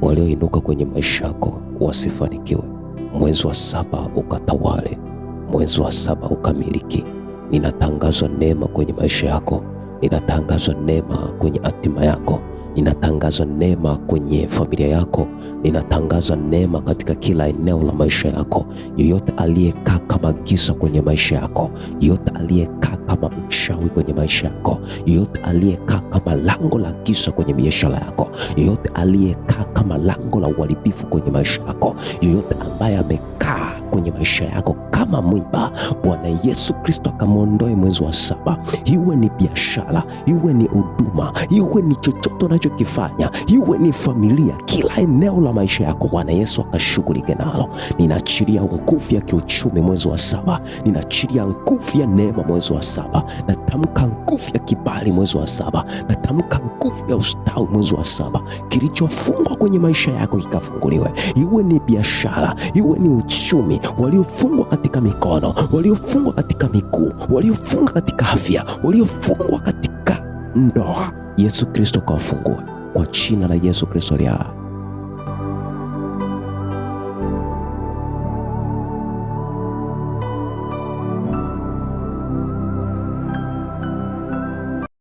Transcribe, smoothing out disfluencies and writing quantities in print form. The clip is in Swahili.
walioinuka kwenye maisha yako wasifanikiwe. Mwezi wa 7 ukatawale, mwezi wa 7 ukamiliki. Ninatangazwa neema kwenye maisha yako, ninatangazwa neema kwenye hatima yako, ninatangazwa neema kwenye familia yako, ninatangazwa neema katika kila eneo la maisha yako. Yoyote aliyekaa kama giza kwenye maisha yako, yoyote aliyekaa kama mchawi kwenye maisha yako, yoyote aliyekaa kama lango la giza kwenye biashara yako, yoyote aliyekaa kama lango la uharibifu kwenye maisha yako, yoyote ambaye amekaa kwenye maisha yako kama mwiba, Bwana Yesu Kristo akamwondoe mwezi wa 7. Iwe ni biashara, iwe ni huduma, iwe ni chochote unachokifanya, iwe ni familia, kila eneo la maisha yako Bwana Yesu akashughulike nalo. Ninaachilia nguvu ya kiuchumi mwezi wa 7, ninaachilia nguvu ya neema mwezi wa 7, natamka nguvu ya kibali mwezi wa 7, natamka nguvu ya ustawi mwezi wa 7. Kilichofungwa kwenye maisha yako kikafunguliwe, iwe ni biashara, iwe ni uchumi, waliofungwa katika mikono, waliofungwa katika miguu, waliofungwa katika afya, waliofungwa katika ndoa, Yesu Kristo kawafungue kwa jina la Yesu Kristo aliye hai.